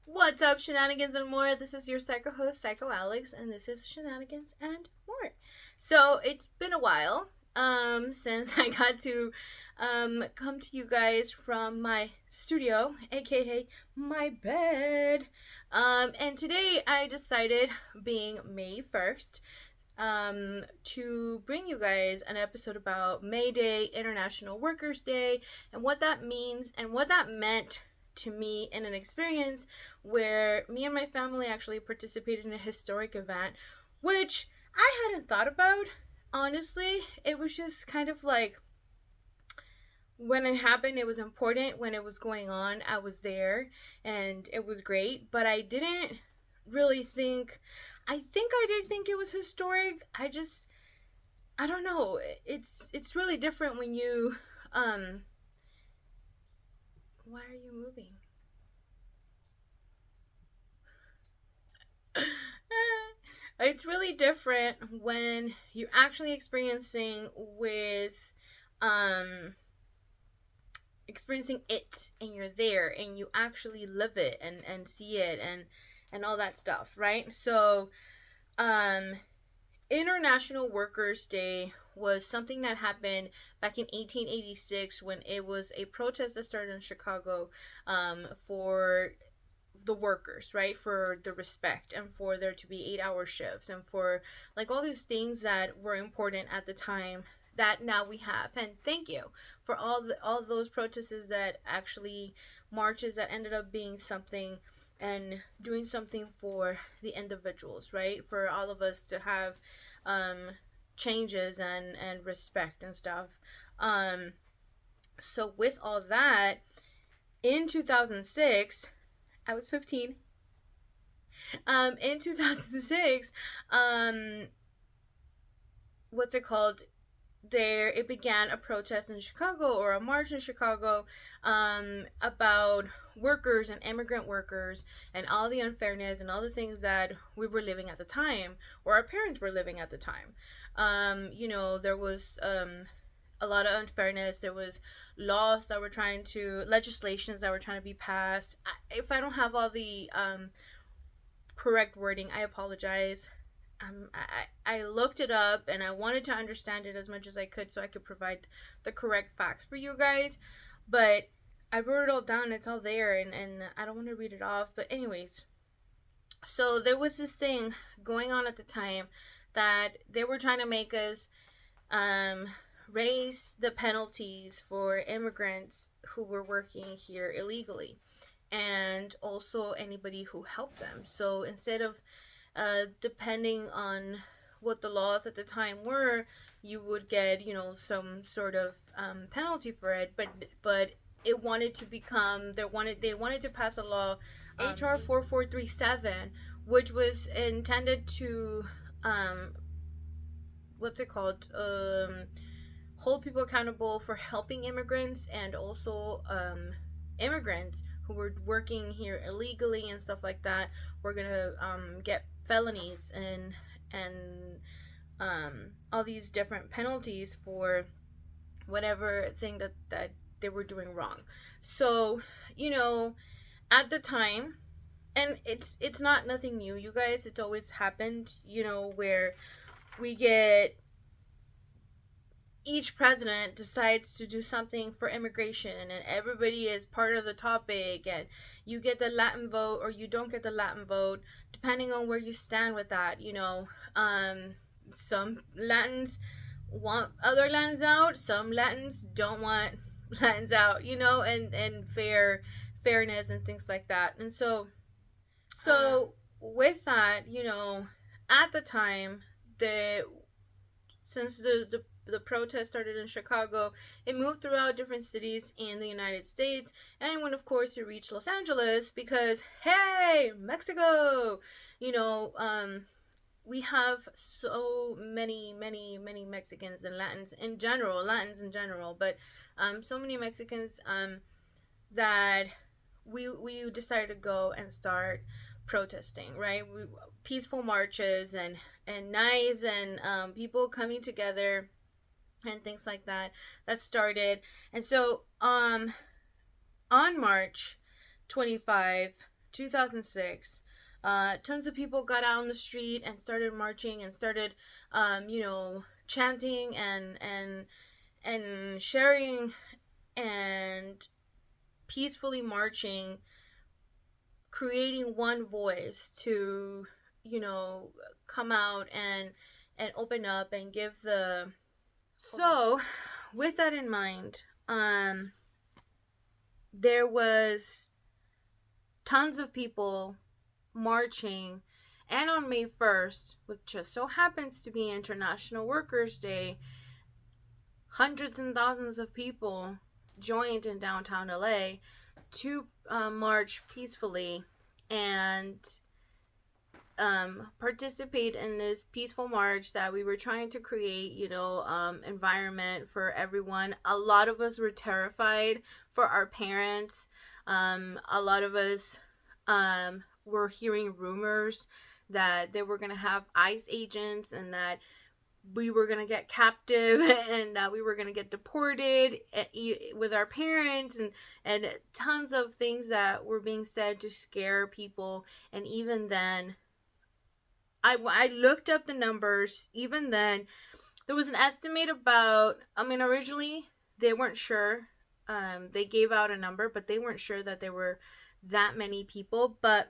What's up, shenanigans and more? This is your psycho host, Psycho Alex, and this is Shenanigans and More. So it's been a while since I got to come to you guys from my studio, aka my bed. And today I decided, being May 1st, to bring you guys an episode about May Day, International Workers' Day, and what that means and what that meant to me in an experience where me and my family actually participated in a historic event, which I hadn't thought about. Honestly, it was just kind of like when it happened, it was important. When it was going on, I was there and it was great, but I didn't really think. I think I did think it was historic. I don't know. It's really different when you why are you moving? It's really different when you're actually um experiencing it, and you're there and you actually live it and see it and all that stuff, right? So um International Workers' Day was something that happened back in 1886 when it was a protest that started in Chicago, for the workers, right? For the respect and for there to be 8-hour shifts and for like all these things that were important at the time that now we have. And thank you for all those protests that actually marches that ended up being something and doing something for the individuals, right? For all of us to have um changes and respect and stuff. Um so with all that, in 2006, I was 15. In 2006, um, what's it called? There, it began a protest in Chicago, or a march in Chicago, about workers and immigrant workers and all the unfairness and all the things that we were living at the time, or our parents were living at the time. There was a lot of unfairness. There was legislations that were trying to be passed. If I don't have all the correct wording, I apologize. I looked it up and I wanted to understand it as much as I could so I could provide the correct facts for you guys. But I wrote it all down. It's all there, and I don't want to read it off. But anyways, so there was this thing going on at the time that they were trying to make us um, raise the penalties for immigrants who were working here illegally, and also anybody who helped them. So instead of depending on what the laws at the time were, you would get, some sort of penalty for it. But it wanted to become they wanted to pass a law, HR 4437, which was intended to what's it called hold people accountable for helping immigrants, and also immigrants who were working here illegally and stuff like that were gonna get felonies and all these different penalties for whatever thing that they were doing wrong. So, at the time, and it's not nothing new, you guys. It's always happened, where we get each president decides to do something for immigration, and everybody is part of the topic, and you get the Latin vote or you don't get the Latin vote depending on where you stand with that. Some Latins want other Latins out, some Latins don't want Latins out, and fairness and things like that. And so with that, at the time, the since the protest started in Chicago, it moved throughout different cities in the United States. And when, of course, it reached Los Angeles, because, hey, Mexico, we have so many, many, many Mexicans and Latins in general, but so many Mexicans that we decided to go and start protesting, right? Peaceful marches and nice, and people coming together and things like that that started. And so on March 25, 2006, tons of people got out on the street and started marching and started, chanting and sharing and peacefully marching, creating one voice to, you know, come out and open up and give the. So, with that in mind, there was tons of people marching, and on May 1st, which just so happens to be International Workers' Day, hundreds and thousands of people joined in downtown LA to march peacefully and participate in this peaceful march that we were trying to create, environment for everyone. A lot of us were terrified for our parents. A lot of us were hearing rumors that they were going to have ICE agents and that we were going to get captive and that we were going to get deported with our parents, and tons of things that were being said to scare people. And even then, I looked up the numbers. Even then, there was an estimate about, originally they weren't sure. They gave out a number, but they weren't sure that there were that many people. But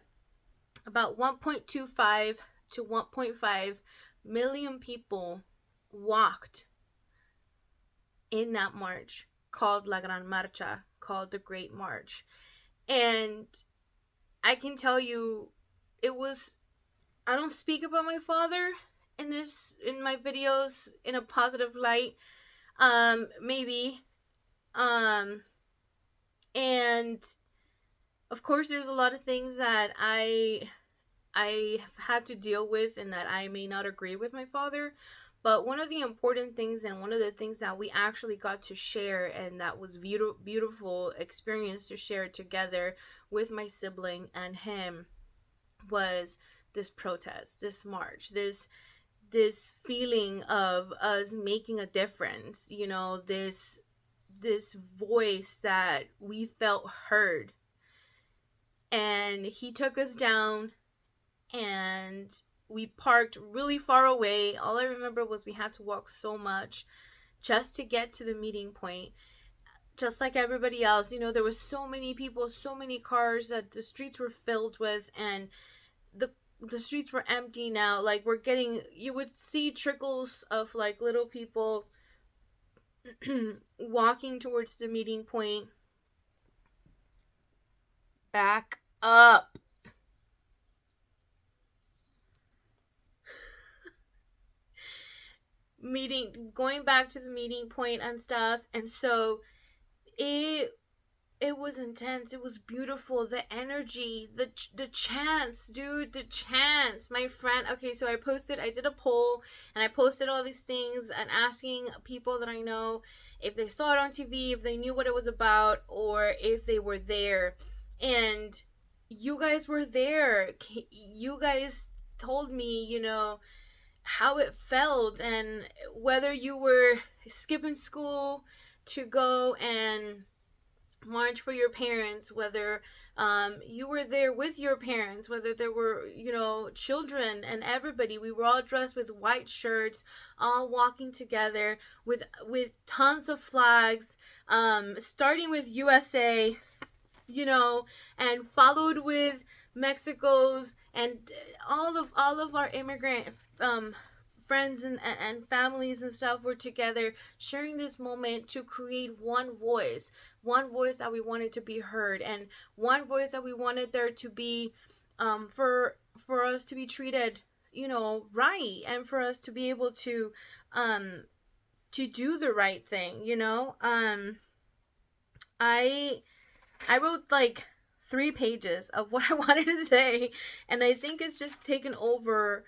about 1.25 to 1.5 million people walked in that march called La Gran Marcha, called the Great March. And I can tell you, it was, I don't speak about my father in my videos in a positive light. Maybe. And of course there's a lot of things that I have had to deal with and that I may not agree with my father. But one of the important things, and one of the things that we actually got to share, and that was beautiful experience to share together with my sibling and him, was this protest, this march, this feeling of us making a difference, this voice that we felt heard. And he took us down, and we parked really far away. All I remember was we had to walk so much just to get to the meeting point. Just like everybody else, there was so many people, so many cars that the streets were filled with, and the streets were empty now. Like, you would see trickles of like little people walking towards the meeting point. Back up. Going back to the meeting point and stuff. And so it was intense. It was beautiful. The energy, the chants, dude, the chants. My friend, okay, so I did a poll, and I posted all these things and asking people that I know if they saw it on TV, if they knew what it was about, or if they were there. And you guys were there. You guys told me, how it felt, and whether you were skipping school to go and march for your parents, whether you were there with your parents, whether there were, children and everybody. We were all dressed with white shirts, all walking together with tons of flags, starting with USA, and followed with Mexico's, and all of our immigrant friends and families and stuff were together sharing this moment to create one voice that we wanted to be heard, and one voice that we wanted there to be, for us to be treated, right, and for us to be able to do the right thing. I wrote like 3 pages of what I wanted to say, and I think it's just taken over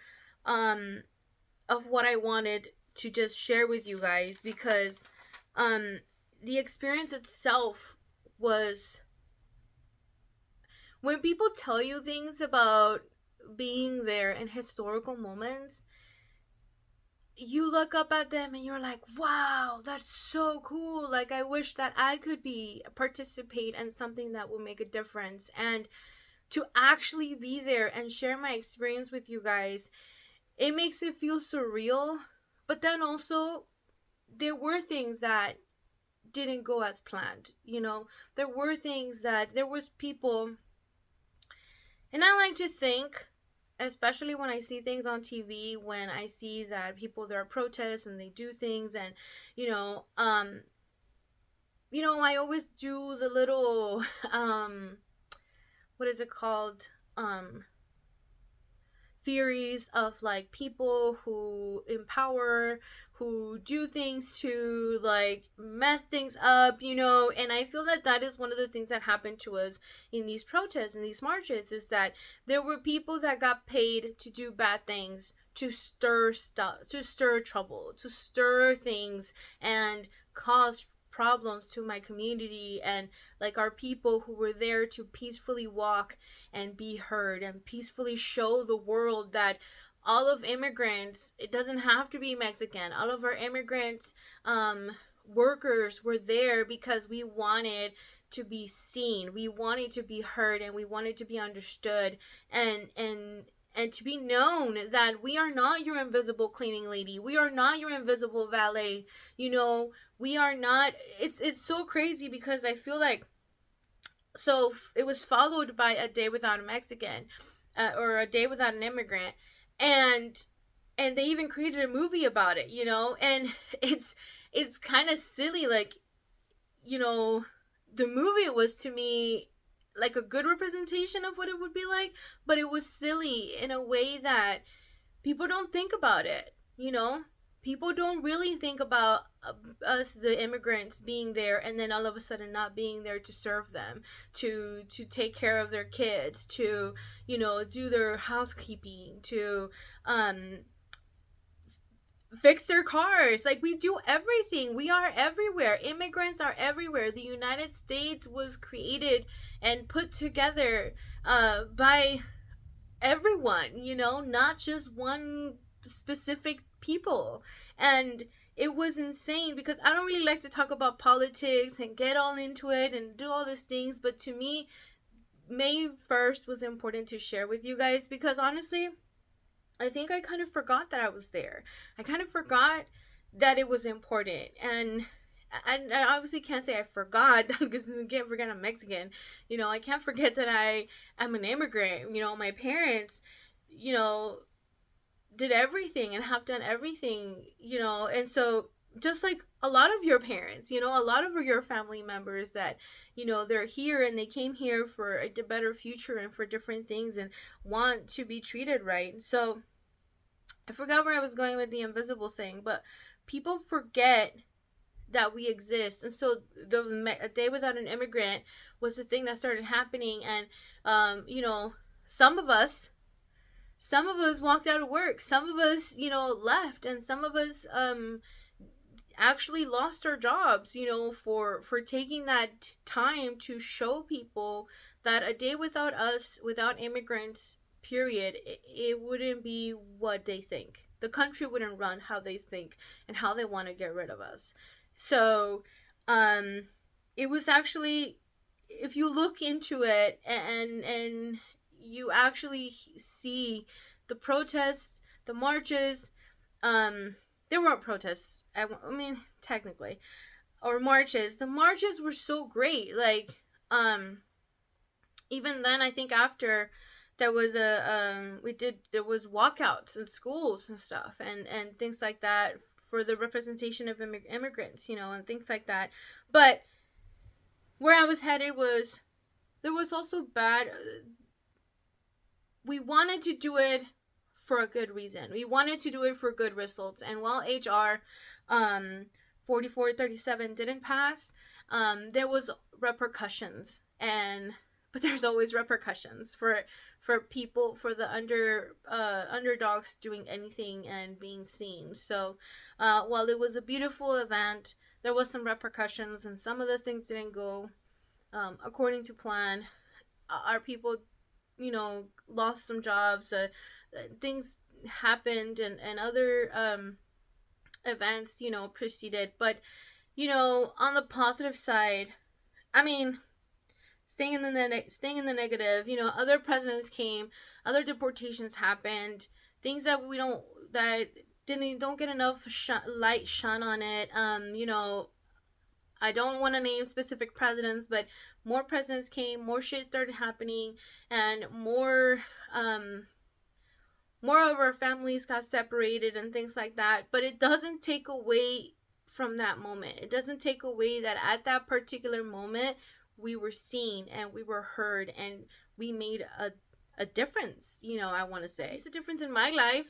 of what I wanted to just share with you guys, because the experience itself was, when people tell you things about being there in historical moments, you look up at them and you're like, wow, that's so cool. Like, I wish that I could be participate in something that will make a difference. And to actually be there and share my experience with you guys, it makes it feel surreal. But then also, there were things that didn't go as planned. There were things that there was people, and I like to think, especially when I see things on TV, when I see that people, there are protests and they do things, and you know um I always do the little what is it called, theories of like people who empower, who do things to like mess things up, and I feel that that is one of the things that happened to us in these protests and these marches, is that there were people that got paid to do bad things, to stir stuff, to stir trouble, to stir things and cause problems to my community, and like our people who were there to peacefully walk and be heard and peacefully show the world that all of immigrants, it doesn't have to be Mexican, all of our immigrants, workers were there because we wanted to be seen, we wanted to be heard, and we wanted to be understood, and to be known that we are not your invisible cleaning lady, we are not your invisible valet. We are not. It's so crazy because I feel like, so it was followed by a day without a Mexican, or a day without an immigrant, and they even created a movie about it, and it's kind of silly, like, you know the movie was to me like a good representation of what it would be like, but it was silly in a way that people don't think about it. People don't really think about us, the immigrants, being there and then all of a sudden not being there to serve them, to take care of their kids, to do their housekeeping, to fix their cars. Like, we do everything. We are everywhere. Immigrants are everywhere. The United States was created and put together by everyone, not just one specific people. And it was insane because I don't really like to talk about politics and get all into it and do all these things, but to me, May 1st was important to share with you guys because honestly, I think I kind of forgot that I was there. I kind of forgot that it was important. And I obviously can't say I forgot because I can't forget I'm Mexican. I can't forget that I am an immigrant. My parents, you know, did everything and have done everything, and so just like a lot of your parents, a lot of your family members that, they're here and they came here for a better future and for different things and want to be treated right. So I forgot where I was going with the invisible thing, but people forget that we exist. And so a day without an immigrant was the thing that started happening. And some of us walked out of work, some of us left, and some of us actually lost our jobs, for taking that time to show people that a day without us, without immigrants, period, it wouldn't be what they think. The country wouldn't run how they think and how they want to get rid of us. So, it was actually, if you look into it and you actually see the protests, the marches, there weren't protests. I mean, technically, or marches. The marches were so great. Like, even then, I think after there was there was walkouts in schools and stuff, and things like that for the representation of immigrants, and things like that. But where I was headed was, there was also bad. We wanted to do it for a good reason. We wanted to do it for good results. And while HR 4437 didn't pass, there was repercussions, but there's always repercussions for people, for the underdogs doing anything and being seen. So while it was a beautiful event, there was some repercussions, and some of the things didn't go according to plan. Our people, lost some jobs. Things happened, and other events, preceded. But, on the positive side, I mean, staying in the negative, other presidents came, other deportations happened, things that we don't get enough light shone on it. I don't want to name specific presidents, but more presidents came, more shit started happening, and um more of our families got separated and things like that. But it doesn't take away from that moment. It doesn't take away that at that particular moment we were seen and we were heard and we made a difference. I want to say it's a difference in my life.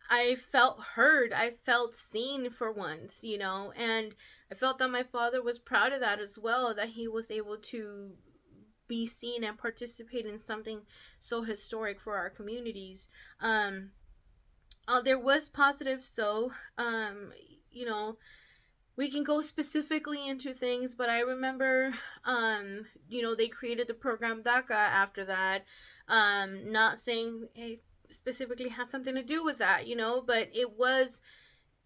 I felt heard. I felt seen for once, and I felt that my father was proud of that as well, that he was able to be seen and participate in something so historic for our communities. There was positives, so you know, we can go specifically into things, but I remember, they created the program DACA after that. Not saying it specifically had something to do with that, but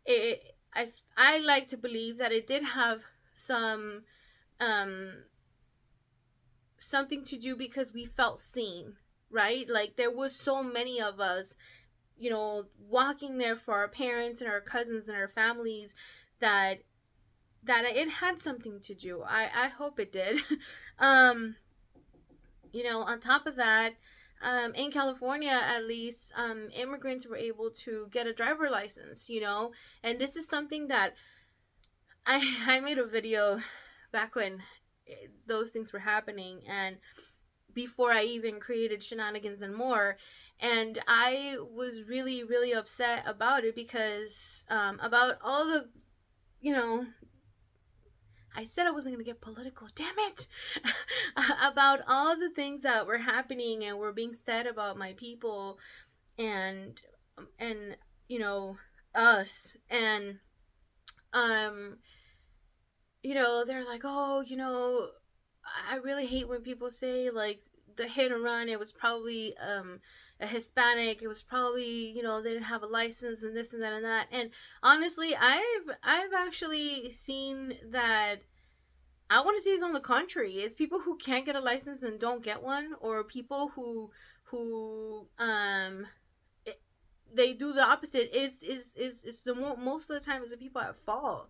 it. I like to believe that it did have some um something to do because we felt seen, right? Like there was so many of us, walking there for our parents and our cousins and our families, that it had something to do. I hope it did. um on top of that, in California, at least, immigrants were able to get a driver license, and this is something that I made a video back when those things were happening, and before I even created Shenanigans and More. And I was really, really upset about it because, about all the, you know, I said I wasn't going to get political, damn it! About all the things that were happening and were being said about my people and, and, us. And, um, they're like, oh, I really hate when people say like the hit and run. It was probably a Hispanic. It was probably they didn't have a license and this and that and that. And honestly, I've actually seen that. I want to say it's on the contrary. It's people who can't get a license and don't get one, or people who they do the opposite. Is the most of the time is the people at fault,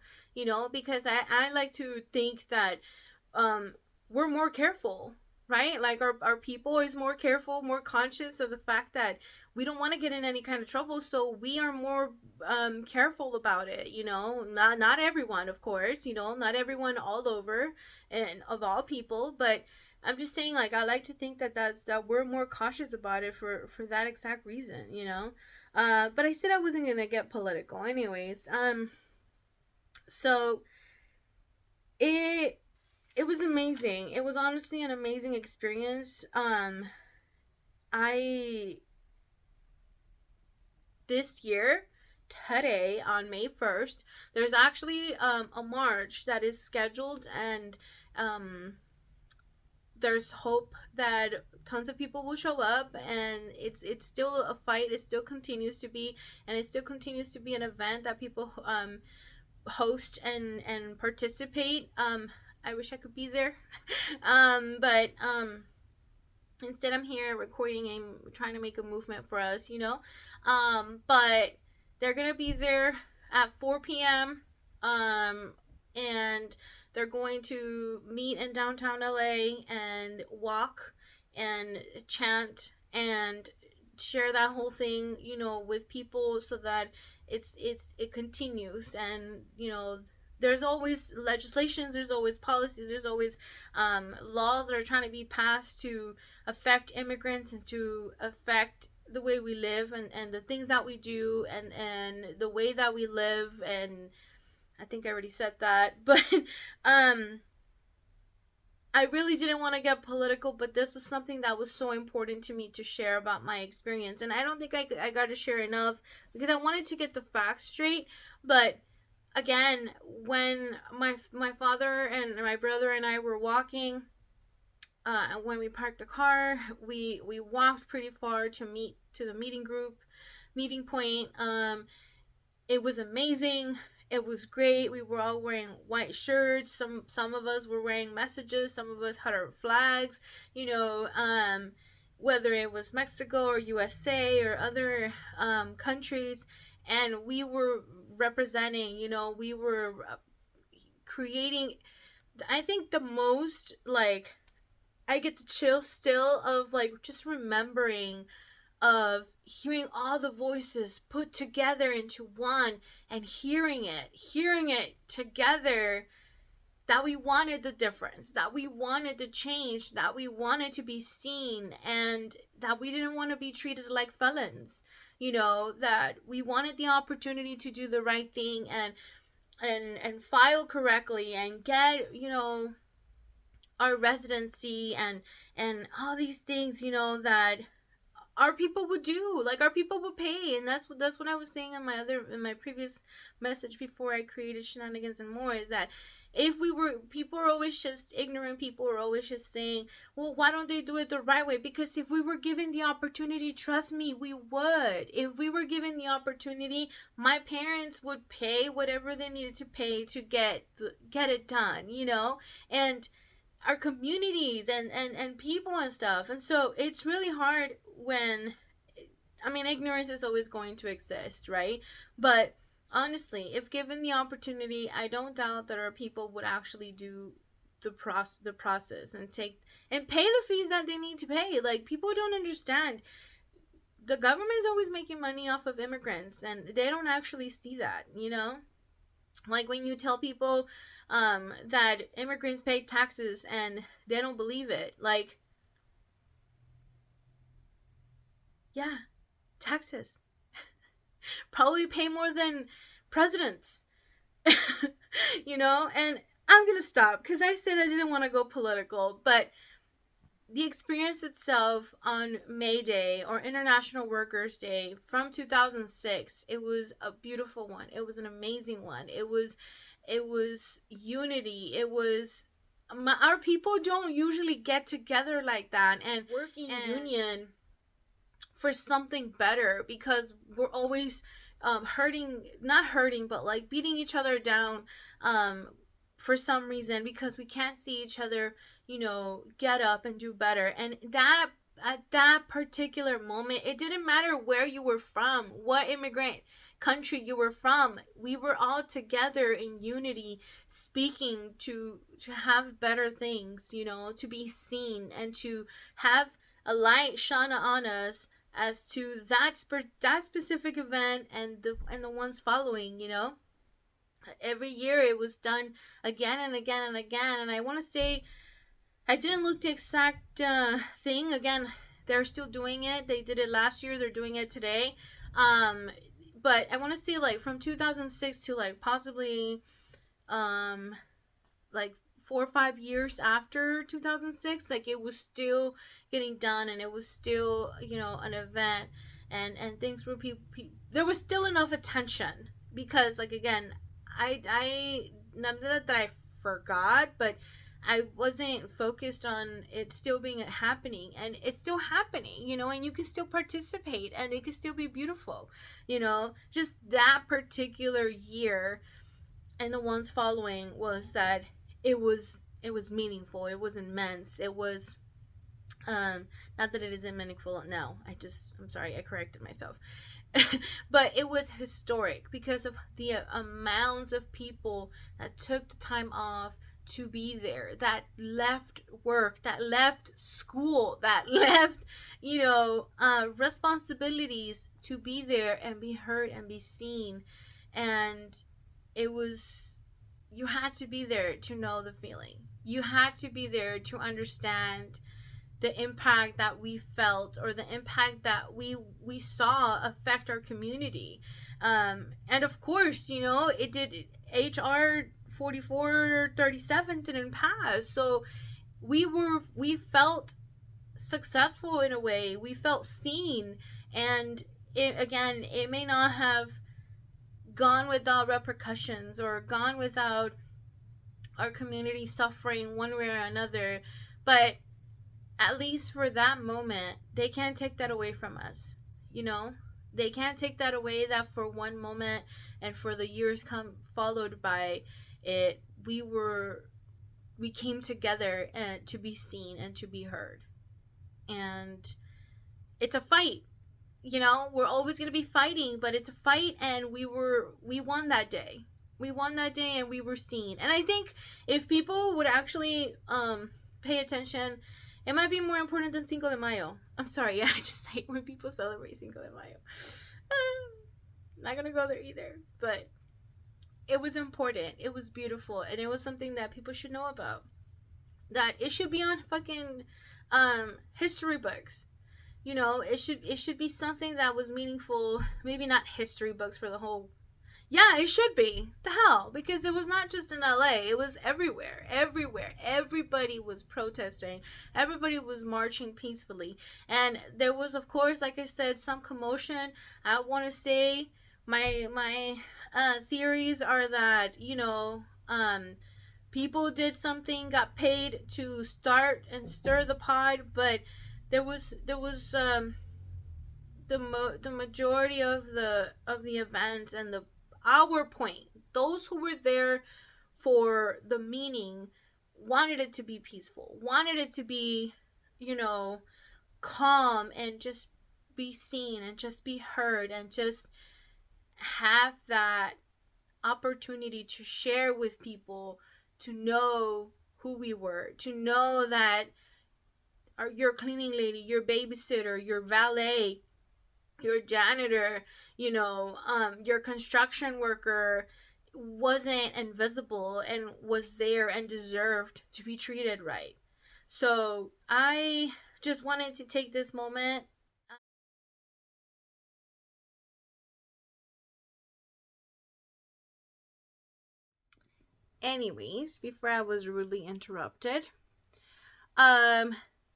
because I like to think that we're more careful, right? Like our people is more careful, more conscious of the fact that we don't want to get in any kind of trouble, so we are more careful about it. Not everyone, of course, not everyone all over and of all people, but I'm just saying, like, I like to think that we're more cautious about it for that exact reason, but I said I wasn't gonna get political anyways. So it it was amazing. It was honestly an amazing experience. I This year, today on May 1st, there's actually a march that is scheduled, and there's hope that tons of people will show up, and it's still a fight. It still continues to be, and it still continues to be an event that people host and participate. I wish I could be there. But instead I'm here recording and trying to make a movement for us, but they're gonna be there at 4 p.m. And they're going to meet in downtown LA and walk and chant and share that whole thing, with people, so that it continues. And there's always legislations, there's always policies, there's always laws that are trying to be passed to affect immigrants and to affect the way we live, and the things that we do, and the way that we live. And I think I already said that, but I really didn't want to get political, but this was something that was so important to me to share about my experience. And I don't think I got to share enough because I wanted to get the facts straight. But again, when my father and my brother and I were walking, when we parked the car, we walked pretty far to meet to the meeting point. It was amazing. It was great. We were all wearing white shirts. Some of us were wearing messages. Some of us had our flags. You know, whether it was Mexico or USA or other countries, and we were representing. You know, we were creating. I think the most like I get the chill still of like just remembering of hearing all the voices put together into one and hearing it together, that we wanted the difference, that we wanted to change, that we wanted to be seen, and that we didn't want to be treated like felons. You know, that we wanted the opportunity to do the right thing and file correctly and get, you know, our residency and all these things, you know, that our people would do, like our people would pay. And that's what I was saying in my previous message before I created Shenanigans and More, is that if we were, people are always just ignorant, people are always just saying, well, why don't they do it the right way? Because if we were given the opportunity, trust me, we would. If we were given the opportunity, my parents would pay whatever they needed to pay to get it done, you know. And our communities and people and stuff. And so it's really hard when, I mean, ignorance is always going to exist, right? But honestly, if given the opportunity, I don't doubt that our people would actually do the process and take and pay the fees that they need to pay. Like, people don't understand. The government's always making money off of immigrants, and they don't actually see that, you know? Like when you tell people that immigrants pay taxes and they don't believe it. Like, yeah, taxes. Probably pay more than presidents. You know? And I'm going to stop because I said I didn't want to go political, but the experience itself on May Day or International Workers' Day from 2006, it was a beautiful one. It was an amazing one. It was unity. It was our people don't usually get together like that and work in union for something better, because we're always hurting, not hurting, but like beating each other down for some reason, because we can't see each other, you know, get up and do better. And that, at that particular moment, it didn't matter where you were from, what immigrant country you were from, we were all together in unity, speaking to have better things, you know, to be seen and to have a light shine on us as to that specific event and the ones following, you know. Every year it was done again and again and again. And I want to say, I didn't look the exact thing. Again, they're still doing it. They did it last year, they're doing it today. But I want to say like from 2006 to like possibly um like 4 or 5 years after 2006, like it was still getting done, and it was still, you know, an event, and things were there was still enough attention, because like again, I none of that I forgot, but I wasn't focused on it still being happening, and it's still happening, you know, and you can still participate and it can still be beautiful, you know. Just that particular year and the ones following was that it was meaningful, it was immense, it was not that it isn't meaningful, no, I'm sorry, I corrected myself. But it was historic because of the amounts of people that took the time off to be there, that left work, that left school, that left, you know, responsibilities to be there and be heard and be seen. And it was, you had to be there to know the feeling, you had to be there to understand the impact that we felt, or the impact that we saw affect our community. And of course, you know, it did. HR 4437 didn't pass, so we felt successful in a way, we felt seen. And it may not have gone without repercussions or gone without our community suffering one way or another, but at least for that moment, they can't take that away from us, you know? They can't take that away, that for one moment and for the years come followed by it, we came together and to be seen and to be heard. And it's a fight. You know, we're always going to be fighting, but it's a fight, and we won that day. We won that day, and we were seen. And I think if people would actually pay attention, it might be more important than Cinco de Mayo. I'm sorry, yeah, I just hate when people celebrate Cinco de Mayo. Not gonna go there either, but it was important, it was beautiful, and it was something that people should know about, that it should be on fucking history books. You know, it should be something that was meaningful. Maybe not history books for the whole. Yeah, it should be. The hell, because it was not just in LA, it was everywhere. Everywhere, everybody was protesting, everybody was marching peacefully, and there was, of course, like I said, some commotion. I want to say my theories are that, people did something, got paid to start and stir the pot, but there was the majority of the events and the our point, those who were there for the meaning, wanted it to be peaceful, wanted it to be, you know, calm, and just be seen and just be heard and just have that opportunity to share with people, to know who we were, to know that your cleaning lady, your babysitter, your valet, your janitor, your construction worker wasn't invisible and was there and deserved to be treated right. So I just wanted to take this moment. Anyways, before I was rudely interrupted, um,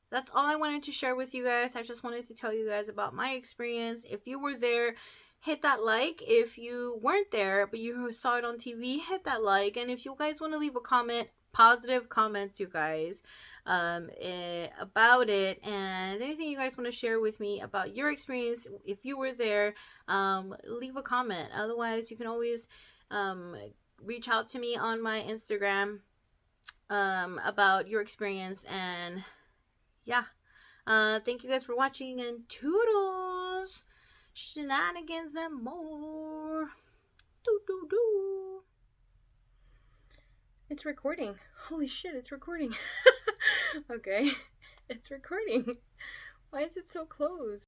that's all I wanted to share with you guys. I just wanted to tell you guys about my experience. If you were there, hit that like. If you weren't there but you saw it on TV, hit that like. And if you guys want to leave a comment, positive comments, you guys, about it, and anything you guys want to share with me about your experience, if you were there, leave a comment. Otherwise, you can always reach out to me on my Instagram about your experience. And yeah, thank you guys for watching, and toodles, shenanigans and more. Do do do. It's recording. Holy shit, it's recording. Okay, it's recording. Why is it so close?